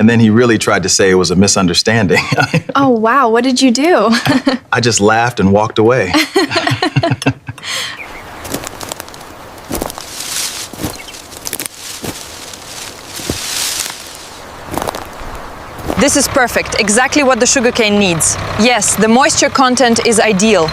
And then he really tried to say it was a misunderstanding. Oh, wow. What did you do? I just laughed and walked away. This is perfect, exactly what the sugarcane needs. Yes, the moisture content is ideal.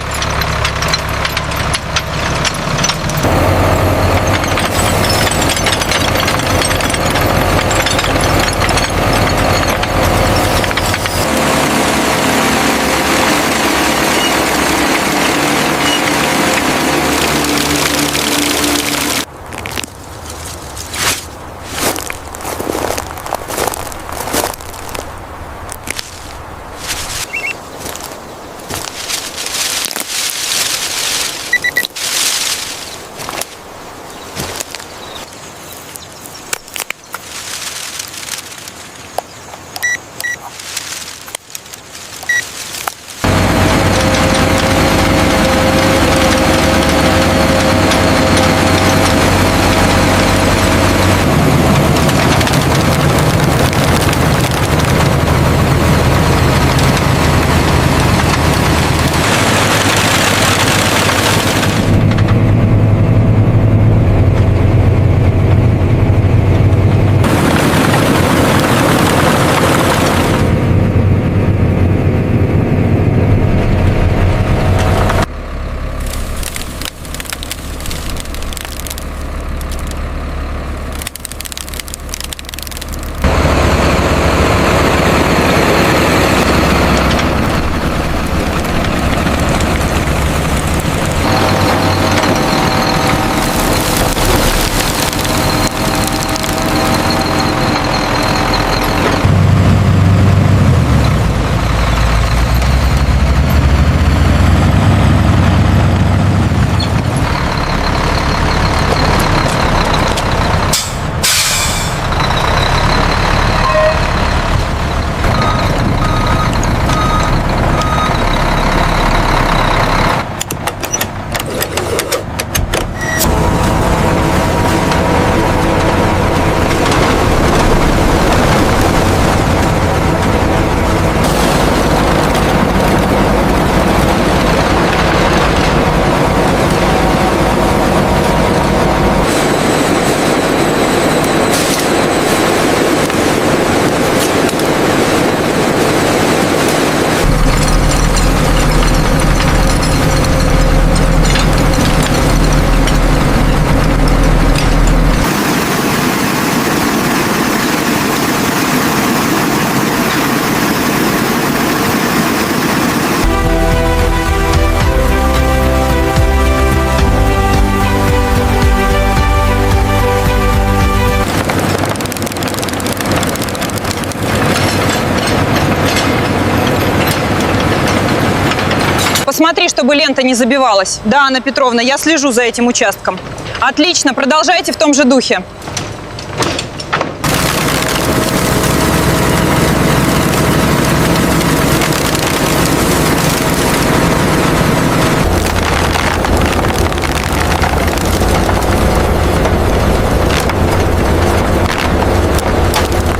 Посмотри, чтобы лента не забивалась. Да, Анна Петровна, я слежу за этим участком. Отлично, продолжайте в том же духе.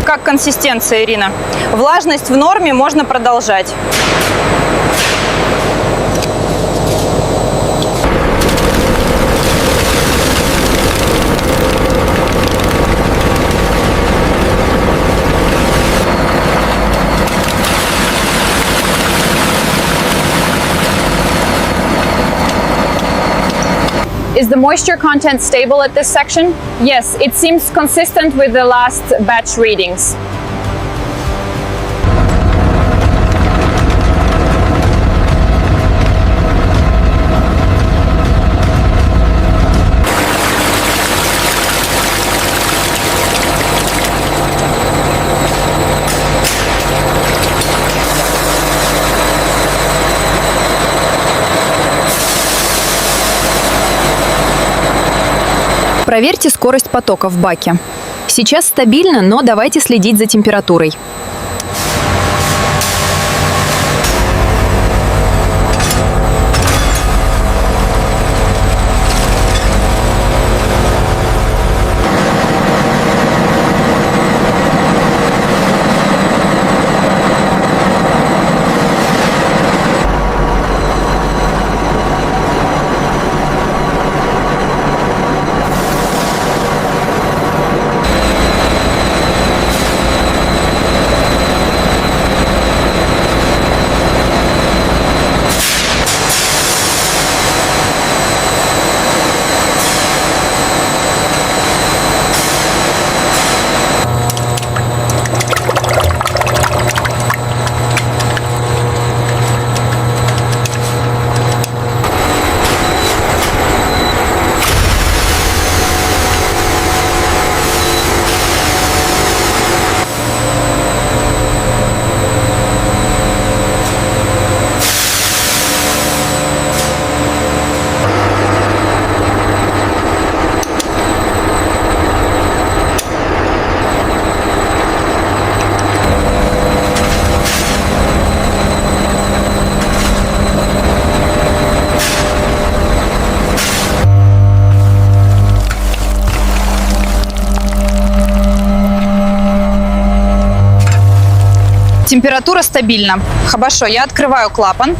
Как консистенция, Ирина? Влажность в норме, можно продолжать. Is the moisture content stable at this section? Yes, it seems consistent with the last batch readings. Проверьте скорость потока в баке. Сейчас стабильно, но давайте следить за температурой. Температура стабильна. Хорошо, я открываю клапан.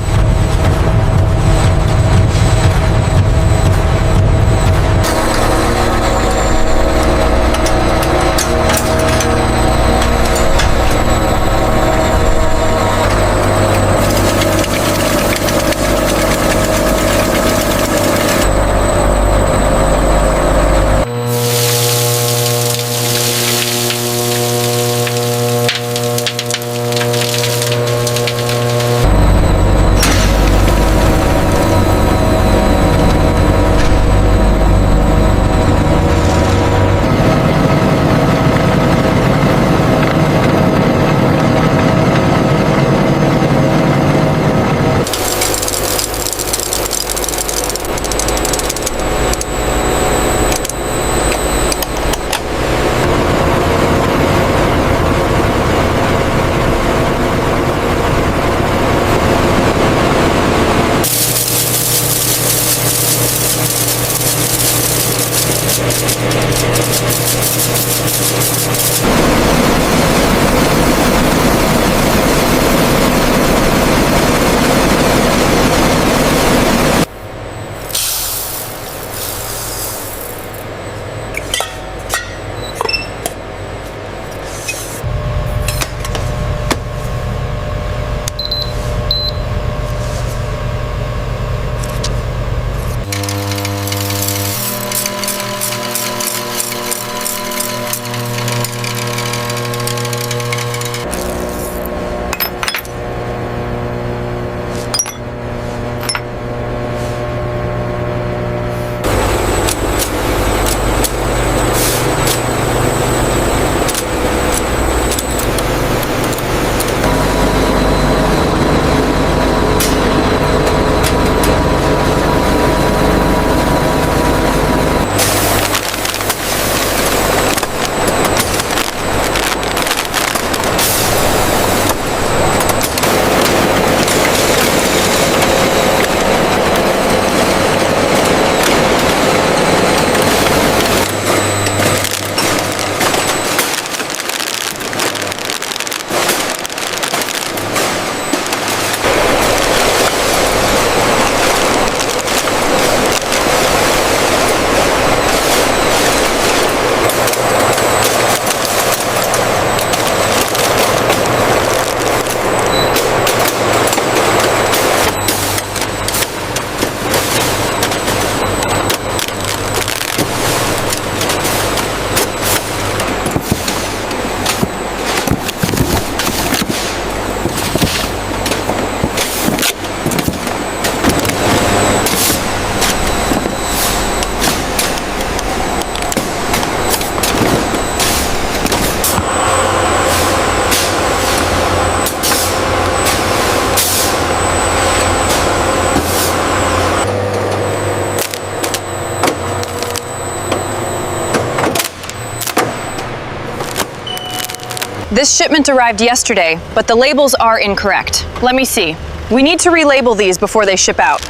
This shipment arrived yesterday, but the labels are incorrect. Let me see. We need to relabel these before they ship out.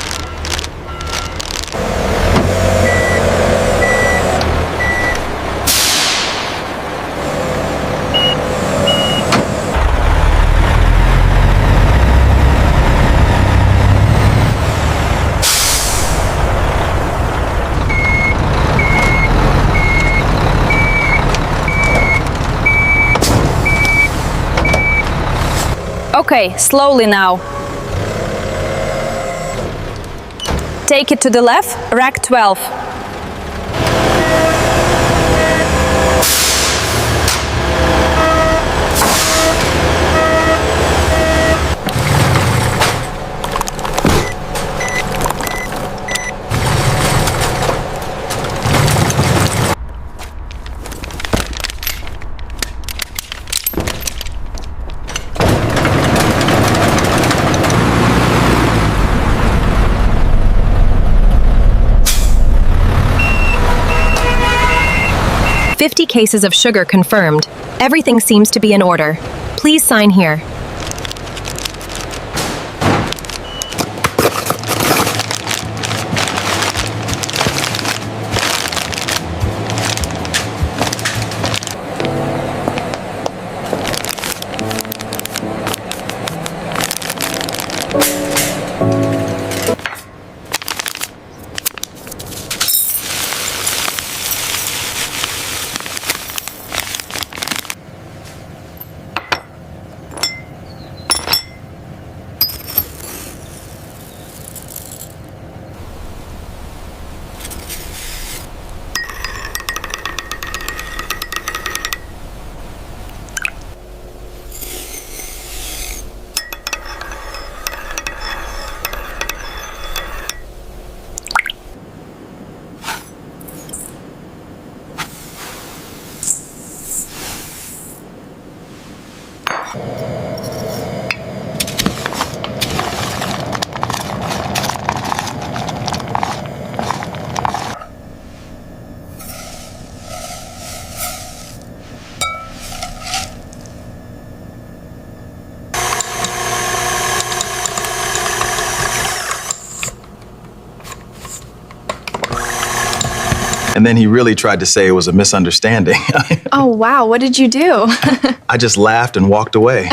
Okay, slowly now. Take it to the left, rack 12. "50 cases of sugar confirmed. Everything seems to be in order. Please sign here." And then he really tried to say it was a misunderstanding. Oh, wow. What did you do? I just laughed and walked away.